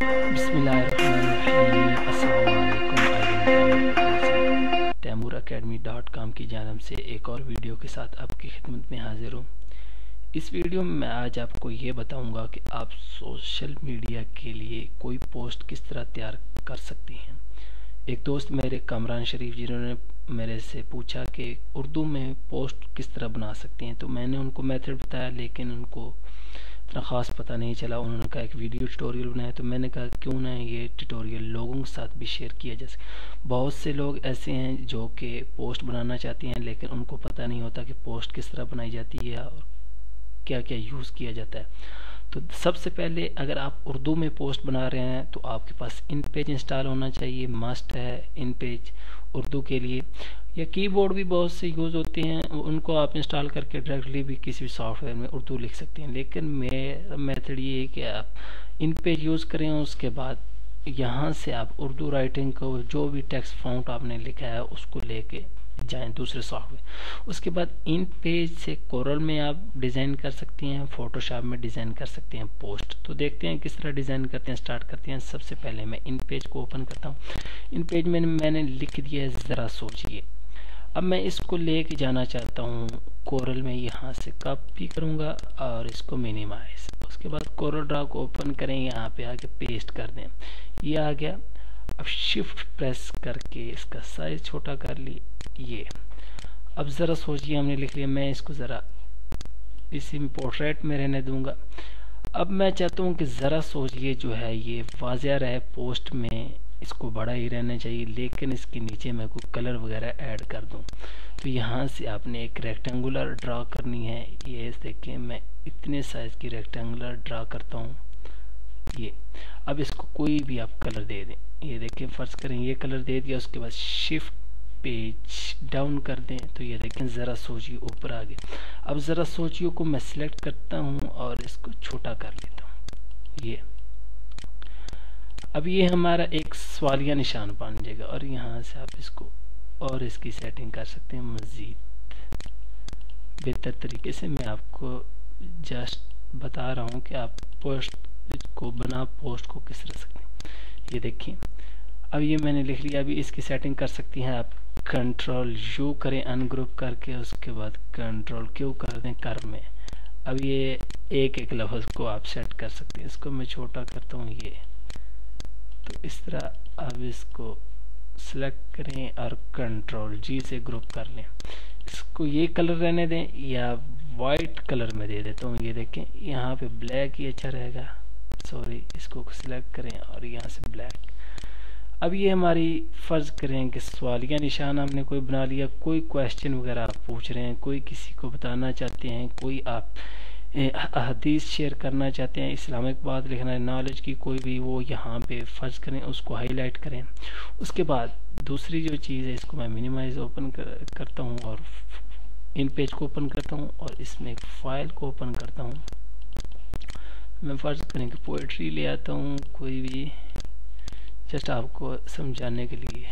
बिस्मिल्लाहिर्रहमानिर्रहीम। अस्सलामुअलैकुम। तैमूरअकैडमी.com की जानब से एक और वीडियो के साथ आपकी खिदमत में हाजिर हूँ। इस वीडियो में मैं आज आपको ये बताऊंगा कि आप सोशल मीडिया के लिए कोई पोस्ट किस तरह तैयार कर सकती हैं। एक दोस्त मेरे कामरान शरीफ जिन्होंने मेरे से पूछा कि उर्दू में पोस्ट किस तरह बना सकती हैं, तो मैंने उनको मेथड बताया, लेकिन उनको इतना ख़ास पता नहीं चला। उन्होंने कहा एक वीडियो ट्यूटोरियल बनाया, तो मैंने कहा क्यों ना ये ट्यूटोरियल लोगों के साथ भी शेयर किया जा सके। बहुत से लोग ऐसे हैं जो कि पोस्ट बनाना चाहते हैं, लेकिन उनको पता नहीं होता कि पोस्ट किस तरह बनाई जाती है और क्या क्या यूज़ किया जाता है। तो सबसे पहले अगर आप उर्दू में पोस्ट बना रहे हैं तो आपके पास इन पेज इंस्टॉल होना चाहिए, मस्ट है इन पेज उर्दू के लिए। या कीबोर्ड भी बहुत से यूज़ होते हैं, उनको आप इंस्टॉल करके डायरेक्टली भी किसी भी सॉफ्टवेयर में उर्दू लिख सकते हैं। लेकिन मेरा मेथड ये है कि आप इन पेज यूज़ करें, उसके बाद यहाँ से आप उर्दू राइटिंग को जो भी टेक्स्ट फॉन्ट आपने लिखा है उसको लेके जाएं दूसरे सॉफ्टवेयर। उसके बाद इन पेज से कोरल में आप डिज़ाइन कर सकती हैं, फोटोशॉप में डिज़ाइन कर सकते हैं पोस्ट। तो देखते हैं किस तरह डिज़ाइन करते हैं, स्टार्ट करते हैं। सबसे पहले मैं इन पेज को ओपन करता हूँ। इन पेज में मैंने लिख दिया है ज़रा सोचिए। अब मैं इसको लेके जाना चाहता हूँ कोरल में, यहाँ से कॉपी करूँगा और इसको मिनिमाइज। उसके बाद कोरल ड्रा को ओपन करें, यहाँ पे आके पेस्ट कर दें, ये आ गया। अब शिफ्ट प्रेस करके इसका साइज छोटा कर ली ये। अब ज़रा सोचिए हमने लिख लिया, मैं इसको ज़रा इसी पोर्ट्रेट में रहने दूंगा। अब मैं चाहता हूँ कि ज़रा सोचिए जो है ये वाज़िया रहे, पोस्ट में इसको बड़ा ही रहना चाहिए, लेकिन इसके नीचे मैं कोई कलर वगैरह ऐड कर दूं। तो यहाँ से आपने एक रेक्टेंगुलर ड्रा करनी है। ये देखिए मैं इतने साइज की रेक्टेंगुलर ड्रा करता हूँ ये। अब इसको कोई भी आप कलर दे दें, ये देखिए फर्ज करें ये कलर दे दिया। उसके बाद शिफ्ट पेज डाउन कर दें, तो ये देखें ज़रा सोचिए ऊपर आ गया। अब ज़रा सोचिए को मैं सिलेक्ट करता हूँ और इसको छोटा कर लेता हूँ ये। अब ये हमारा एक सवालिया निशान बन जाएगा और यहाँ से आप इसको और इसकी सेटिंग कर सकते हैं मज़ीद बेहतर तरीके से। मैं आपको जस्ट बता रहा हूँ कि आप पोस्ट को बना पोस्ट को किस तरह सकते हैं। ये देखिए अब ये मैंने लिख लिया। अभी इसकी सेटिंग कर सकती हैं आप, कंट्रोल यू करें अनग्रुप करके, उसके बाद कंट्रोल क्यू कर दें कर में। अब ये एक एक लफ्ज़ को आप सेट कर सकते हैं। इसको मैं छोटा करता हूँ ये, तो इस तरह अब इसको सिलेक्ट करें और कंट्रोल जी से ग्रुप कर लें। इसको ये कलर रहने दें या वाइट कलर में दे देता हूँ। ये देखें यहाँ पे ब्लैक ही अच्छा रहेगा, सॉरी इसको सिलेक्ट करें और यहाँ से ब्लैक। अब ये हमारी फ़र्ज़ करें कि सवालिया निशान हमने कोई बना लिया, कोई क्वेश्चन वगैरह आप पूछ रहे हैं, कोई किसी को बताना चाहते हैं, कोई आप हदीस शेयर करना चाहते हैं, इस्लामिक बात लिखना है, नॉलेज की कोई भी, वो यहाँ पे फ़र्ज करें उसको हाईलाइट करें। उसके बाद दूसरी जो चीज़ है इसको मैं मिनिमाइज ओपन करता हूँ और इन पेज को ओपन करता हूँ और इसमें एक फ़ाइल को ओपन करता हूँ। मैं फ़र्ज करें कि पोइट्री ले आता हूँ कोई भी, जस्ट आपको समझाने के लिए।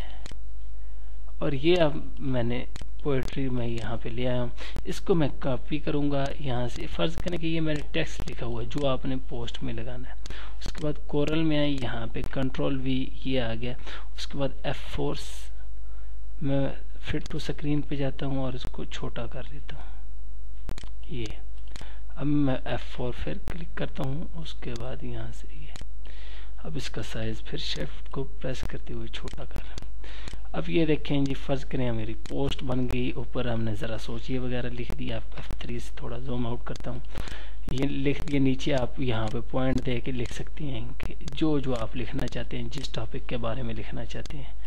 और ये अब मैंने पोएट्री में यहाँ पे ले आया हूँ, इसको मैं कॉपी करूँगा यहाँ से। फ़र्ज़ करें कि ये मैंने टेक्स्ट लिखा हुआ है जो आपने पोस्ट में लगाना है। उसके बाद कोरल में आए, यहाँ पे कंट्रोल वी ये आ गया। उसके बाद F4 मैं फिट टू स्क्रीन पे जाता हूँ और इसको छोटा कर देता हूँ ये। अब मैं F4 फिर क्लिक करता हूँ, उसके बाद यहाँ से ये। अब इसका साइज़ फिर शिफ्ट को प्रेस करते हुए छोटा कर। अब ये देखें जी, फ़र्ज़ करें मेरी पोस्ट बन गई। ऊपर हमने ज़रा सोचिए वगैरह लिख दिया। F3 से थोड़ा जूम आउट करता हूँ, ये लिख दिया। नीचे आप यहाँ पे पॉइंट दे के लिख सकती हैं कि जो जो आप लिखना चाहते हैं, जिस टॉपिक के बारे में लिखना चाहते हैं।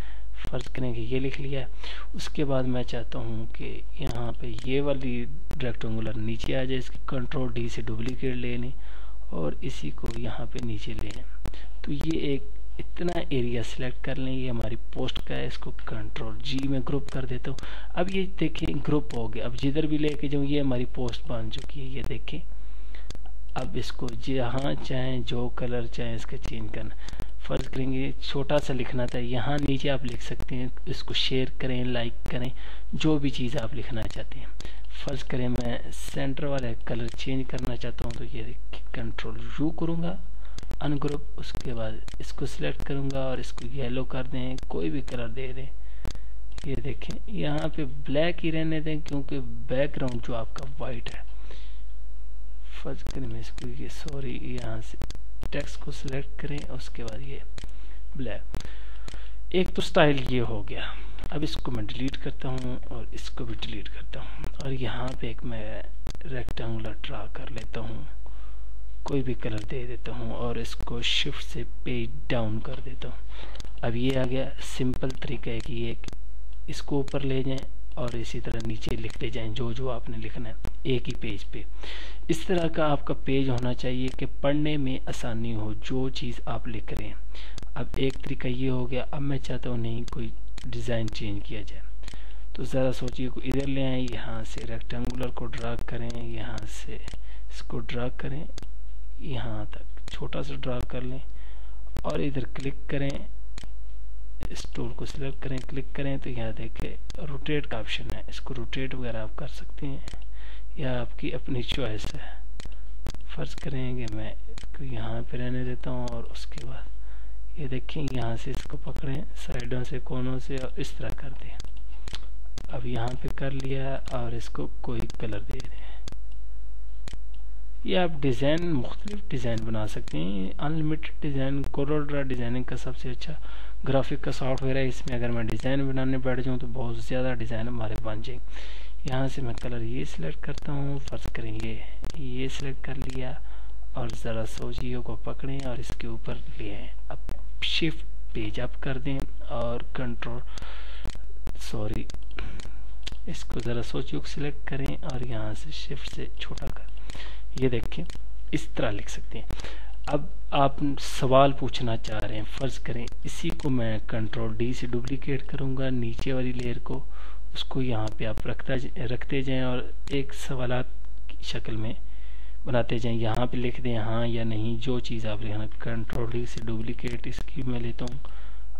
फ़र्ज़ करें कि ये लिख लिया। उसके बाद मैं चाहता हूँ कि यहाँ पे ये वाली रेक्टेंगुलर नीचे आ जाए, इसकी कंट्रोल डी से डुप्लीकेट ले लें और इसी को यहाँ पे नीचे ले लें। तो ये एक इतना एरिया सिलेक्ट कर लें, ये हमारी पोस्ट का है। इसको कंट्रोल जी में ग्रुप कर देता हूँ। अब ये देखिए ग्रुप हो गया। अब जिधर भी लेके जाऊँ ये हमारी पोस्ट बन चुकी है, ये देखें। अब इसको जहाँ चाहें जो कलर चाहें इसका चेंज करना। फ़र्ज़ करेंगे छोटा सा लिखना था, यहाँ नीचे आप लिख सकते हैं। इसको शेयर करें, लाइक करें, जो भी चीज़ आप लिखना चाहते हैं। फ़र्ज़ करें मैं सेंटर वाला कलर चेंज करना चाहता हूँ, तो ये कंट्रोल यू करूँगा अनग्रुप, उसके बाद इसको सिलेक्ट करूंगा और इसको येलो कर दें, कोई भी कलर दे दें। ये देखें यहाँ पे ब्लैक ही रहने दें क्योंकि बैकग्राउंड जो आपका वाइट है। फर्स्ट करें मैं इसको, ये सॉरी, यहाँ से टेक्स्ट को सिलेक्ट करें, उसके बाद ये ब्लैक। एक तो स्टाइल ये हो गया। अब इसको मैं डिलीट करता हूँ और इसको भी डिलीट करता हूँ और यहाँ पे एक मैं रेक्टेंगुलर ड्रा कर लेता हूँ, कोई भी कलर दे देता हूँ और इसको शिफ्ट से पेज डाउन कर देता हूँ। अब ये आ गया। सिंपल तरीका है कि ये इसको ऊपर ले जाएं और इसी तरह नीचे लिखते जाएं जो जो आपने लिखना है एक ही पेज पे। इस तरह का आपका पेज होना चाहिए कि पढ़ने में आसानी हो जो चीज़ आप लिख रहे हैं। अब एक तरीका ये हो गया। अब मैं चाहता हूँ नहीं कोई डिज़ाइन चेंज किया जाए, तो ज़रा सोचिए को इधर ले आएँ, यहाँ से रेक्टेंगुलर को ड्रा करें, यहाँ से इसको ड्रा करें, यहाँ तक छोटा सा ड्रा कर लें और इधर क्लिक करें, इस टूल को सिलेक्ट करें, क्लिक करें तो यहाँ देखें रोटेट का ऑप्शन है। इसको रोटेट वगैरह आप कर सकते हैं या आपकी अपनी चॉइस है। फर्ज करेंगे मैं इसको यहाँ पे रहने देता हूँ और उसके बाद ये देखें यहाँ से इसको पकड़ें साइडों से, कोनों से और इस तरह कर दें। अब यहाँ पे कर लिया और इसको कोई कलर दे दें। ये आप डिज़ाइन मुख्तलिफ डिज़ाइन बना सकते हैं, अनलिमिटेड डिज़ाइन। कोरोड्रा डिज़ाइनिंग का सबसे अच्छा ग्राफिक का सॉफ्टवेयर है। इसमें अगर मैं डिज़ाइन बनाने बैठ जाऊँ तो बहुत ज़्यादा डिज़ाइन हमारे बन जाएंगे। यहाँ से मैं कलर ये सिलेक्ट करता हूँ, फर्ज करें ये सिलेक्ट कर लिया और ज़रा सोचिए को पकड़ें और इसके ऊपर ले आएँ। अब शिफ्ट पेज अप कर दें और इसको ज़रा सोचिए को सिलेक्ट करें और यहाँ से शिफ्ट से छोटा कर, ये देखें इस तरह लिख सकते हैं। अब आप सवाल पूछना चाह रहे हैं, फ़र्ज़ करें इसी को मैं कंट्रोल डी से डुप्लीकेट करूंगा, नीचे वाली लेयर को, उसको यहाँ पे आप रखते जाएं और एक सवालात की शक्ल में बनाते जाएं। यहाँ पे लिख दें हाँ या नहीं, जो चीज़ आप लिखना। कंट्रोल डी से डुप्लीकेट इसकी मैं लेता हूँ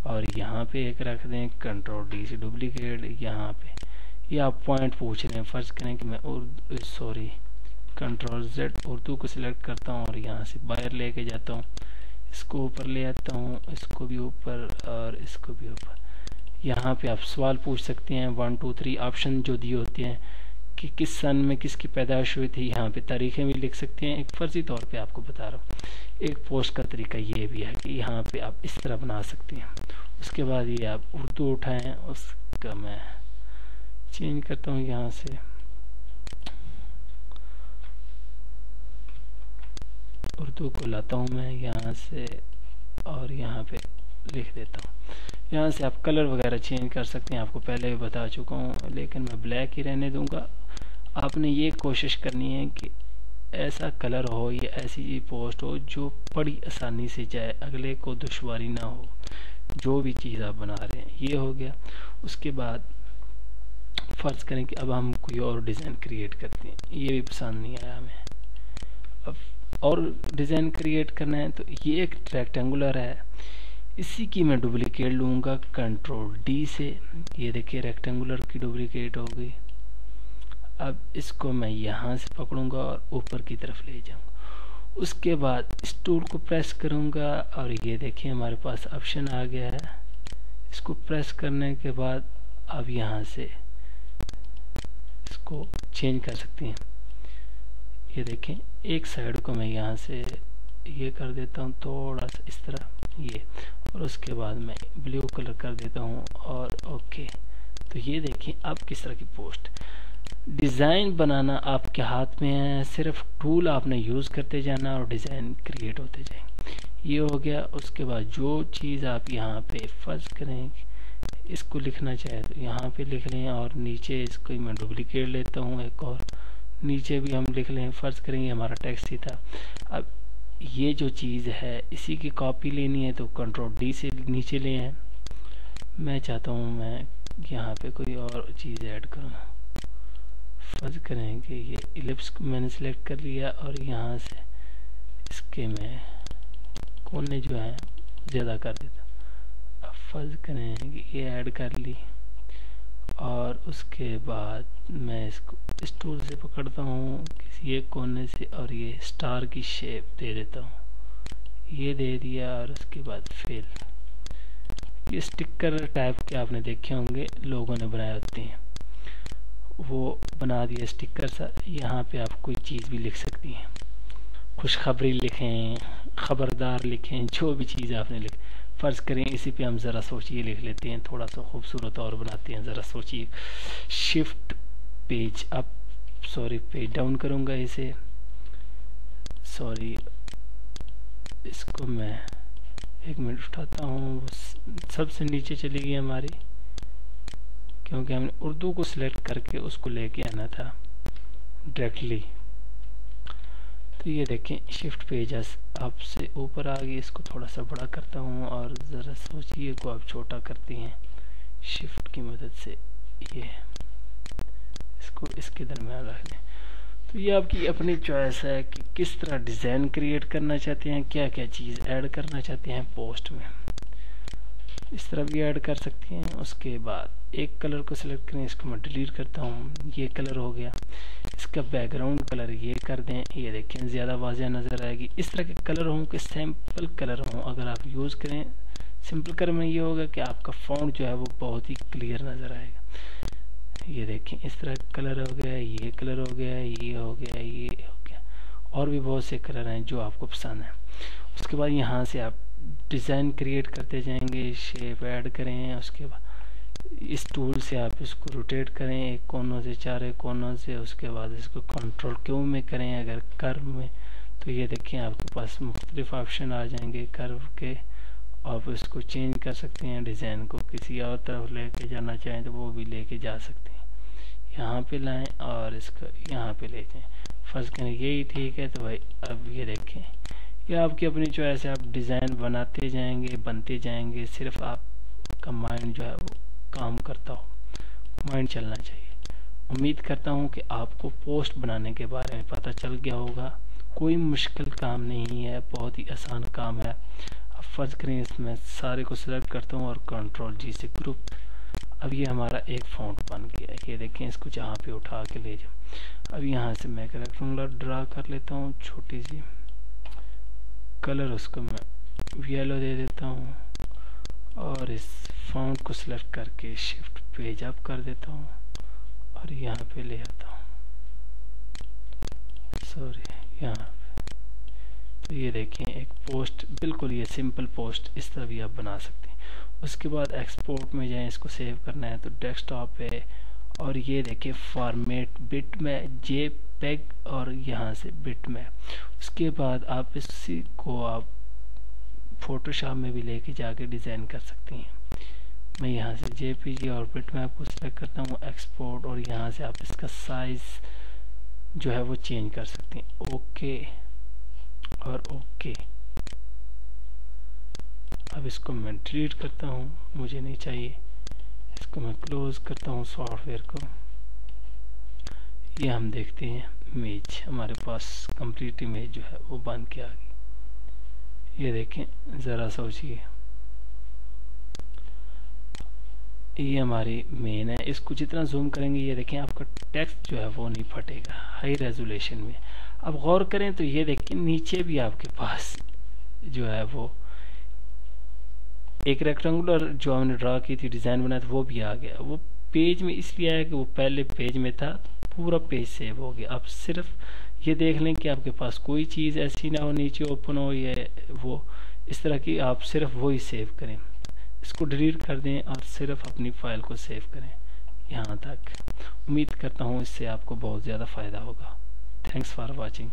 और यहाँ पे एक रख दें, कंट्रोल डी से डुप्लीकेट यहाँ पे। ये आप पॉइंट पूछ रहे हैं, फ़र्ज़ करें कि मैं कंट्रोल जेड उर्दू को सिलेक्ट करता हूँ और यहाँ से बाहर लेके जाता हूँ, इसको ऊपर ले आता हूँ, इसको भी ऊपर और इसको भी ऊपर। यहाँ पे आप सवाल पूछ सकते हैं, 1 2 3 ऑप्शन जो दिए होते हैं कि किस सन में किसकी पैदाइश हुई थी। यहाँ पे तारीखें भी लिख सकते हैं। एक फर्जी तौर पे आपको बता रहा हूँ। एक पोस्ट का तरीका ये भी है कि यहाँ पे आप इस तरह बना सकते हैं। उसके बाद ये आप उर्दू उठाएँ, उसका मैं चेंज करता हूँ, यहाँ से उर्दू को लाता हूँ मैं यहाँ से और यहाँ पे लिख देता हूँ। यहाँ से आप कलर वगैरह चेंज कर सकते हैं, आपको पहले भी बता चुका हूँ, लेकिन मैं ब्लैक ही रहने दूंगा। आपने ये कोशिश करनी है कि ऐसा कलर हो या ऐसी पोस्ट हो जो बड़ी आसानी से जाए, अगले को दुश्वारी ना हो जो भी चीज़ आप बना रहे हैं। ये हो गया। उसके बाद फ़र्ज़ करें कि अब हम कोई और डिज़ाइन क्रिएट करते हैं, ये भी पसंद नहीं आया हमें, अब और डिज़ाइन क्रिएट करना है। तो ये एक रेक्टेंगुलर है, इसी की मैं डुप्लीकेट लूँगा कंट्रोल डी से। ये देखिए रेक्टेंगुलर की डुप्लीकेट हो गई। अब इसको मैं यहाँ से पकड़ूंगा और ऊपर की तरफ ले जाऊँगा। उसके बाद इस टूल को प्रेस करूँगा और ये देखिए हमारे पास ऑप्शन आ गया है। इसको प्रेस करने के बाद अब यहाँ से इसको चेंज कर सकते हैं। ये देखें एक साइड को मैं यहाँ से ये कर देता हूँ थोड़ा सा इस तरह ये, और उसके बाद मैं ब्लू कलर कर देता हूँ और ओके। तो ये देखें अब किस तरह की पोस्ट। डिज़ाइन बनाना आपके हाथ में है, सिर्फ टूल आपने यूज़ करते जाना और डिज़ाइन क्रिएट होते जाएंगे। ये हो गया। उसके बाद जो चीज़ आप यहाँ पे फर्ज करें इसको लिखना चाहे तो यहाँ पे लिख लें और नीचे इसको मैं डुप्लीकेट लेता हूँ एक और नीचे भी हम लिख लें। फ़र्ज़ करेंगे हमारा टेक्स्ट ही था। अब ये जो चीज़ है इसी की कॉपी लेनी है तो कंट्रोल डी से नीचे ले आए। मैं चाहता हूँ मैं यहाँ पे कोई और चीज़ ऐड करूँ। फ़र्ज़ करें कि ये इलिप्स को मैंने सेलेक्ट कर लिया और यहाँ से इसके मैं कोने जो है ज़्यादा कर देता। अब फ़र्ज़ करें कि ये ऐड कर ली और उसके बाद मैं इसको इस टूल से पकड़ता हूँ किसी एक कोने से और ये स्टार की शेप दे देता हूँ। ये दे दिया और उसके बाद फिल। ये स्टिकर टाइप के आपने देखे होंगे, लोगों ने बनाए होते हैं, वो बना दिया स्टिकर सा। यहाँ पे आप कोई चीज़ भी लिख सकती हैं, खुशखबरी लिखें, खबरदार लिखें, जो भी चीज़ आपने लिख। फ़र्ज़ करें इसी पे हम ज़रा सोचिए लिख लेते हैं, थोड़ा सा खूबसूरत और बनाते हैं। ज़रा सोचिए, shift page up, sorry page down करूँगा इसे, सॉरी इसको मैं 1 मिनट उठाता हूँ। सबसे नीचे चली गई हमारी, क्योंकि हमने उर्दू को सिलेक्ट करके उसको लेके आना था डायरेक्टली। तो ये देखें शिफ्ट पेज आपसे ऊपर आ गई। इसको थोड़ा सा बड़ा करता हूँ और ज़रा सोचिए को आप छोटा करते हैं शिफ्ट की मदद से। ये इसको इसके दरम्यान रख दें। तो ये आपकी अपनी चॉइस है कि किस तरह डिज़ाइन क्रिएट करना चाहते हैं, क्या क्या चीज़ ऐड करना चाहते हैं पोस्ट में। इस तरह भी ऐड कर सकते हैं। उसके बाद एक कलर को सिलेक्ट करें, इसको मैं डिलीट करता हूँ। ये कलर हो गया, इसका बैकग्राउंड कलर ये कर दें। ये देखें ज़्यादा वाज़ेह नज़र आएगी। इस तरह के कलर हों कि सैम्पल कलर हों, अगर आप यूज़ करें सिंपल कलर में, ये होगा कि आपका फ़ॉन्ट जो है वो बहुत ही क्लियर नज़र आएगा। ये देखें इस तरह कलर हो गया, ये कलर हो गया, ये हो गया, ये हो गया, और भी बहुत से कलर हैं जो आपको पसंद है। उसके बाद यहाँ से आप डिज़ाइन क्रिएट करते जाएंगे, शेप ऐड करें। उसके बाद इस टूल से आप इसको रोटेट करें एक कोनों से, 4 कोनों से। उसके बाद इसको कंट्रोल क्यू में करें। अगर कर्व में तो ये देखें आपके पास मुख्तलिफ ऑप्शन आ जाएंगे कर्व के। आप इसको चेंज कर सकते हैं, डिज़ाइन को किसी और तरफ लेके जाना चाहें तो वो भी लेके जा सकते हैं। यहाँ पे लाएं और इसको यहाँ पे ले जाएं। फर्ज करें यही ठीक है तो भाई अब ये देखें, ये आपकी अपनी चॉइस है। आप डिज़ाइन बनाते जाएंगे, बनते जाएंगे, सिर्फ आपका माइंड जो है वो काम करता हो, माइंड चलना चाहिए। उम्मीद करता हूँ कि आपको पोस्ट बनाने के बारे में पता चल गया होगा। कोई मुश्किल काम नहीं है, बहुत ही आसान काम है। अब फर्ज करें इसमें सारे को सिलेक्ट करता हूँ और कंट्रोल जी से ग्रुप। अब ये हमारा एक फ़ॉन्ट बन गया। ये देखें, इसको जहाँ पे उठा के ले जाओ। अब यहाँ से मैं रेक्टेंगुलर ड्रा कर लेता हूँ, छोटी सी कलर उसको मैं येलो दे देता हूँ और इस फ़ॉन्ट को सिलेक्ट करके शिफ्ट पेज अप कर देता हूँ और यहाँ पे ले आता हूँ, सॉरी यहाँ पे। तो ये देखें एक पोस्ट, बिल्कुल ये सिंपल पोस्ट इस तरह भी आप बना सकते हैं। उसके बाद एक्सपोर्ट में जाएं, इसको सेव करना है तो डेस्कटॉप पे, और ये देखिए फॉर्मेट बिट में जेपेग और यहाँ से बिट में। उसके बाद आप इसी को आप फोटोशॉप में भी लेके जाके डिज़ाइन कर सकती हैं। मैं यहाँ से जेपीजी और बिट मैप को सिलेक्ट करता हूँ, एक्सपोर्ट, और यहाँ से आप इसका साइज़ जो है वो चेंज कर सकते हैं। ओके और ओके। अब इसको मैं डिलीट करता हूँ, मुझे नहीं चाहिए। इसको मैं क्लोज करता हूँ सॉफ्टवेयर को। ये हम देखते हैं इमेज हमारे पास कंप्लीट इमेज जो है वो बन के आ गई। ये देखें, ज़रा सोचिए, ये हमारी मेन है। इसको जितना जूम करेंगे ये देखें आपका टेक्स्ट जो है वो नहीं फटेगा, हाई रेजोल्यूशन में। अब गौर करें तो ये देखें नीचे भी आपके पास जो है वो एक रेक्टेंगुलर जो हमने ड्रा की थी, डिज़ाइन बनाया था, वो भी आ गया। वो पेज में इसलिए आया कि वो पहले पेज में था, पूरा पेज सेव हो गया। अब सिर्फ ये देख लें कि आपके पास कोई चीज़ ऐसी ना हो नीचे ओपन हो, ये वो इस तरह की, आप सिर्फ वही सेव करें। इसको डिलीट कर दें और सिर्फ अपनी फ़ाइल को सेव करें यहाँ तक। उम्मीद करता हूँ इससे आपको बहुत ज़्यादा फ़ायदा होगा। Thanks for watching.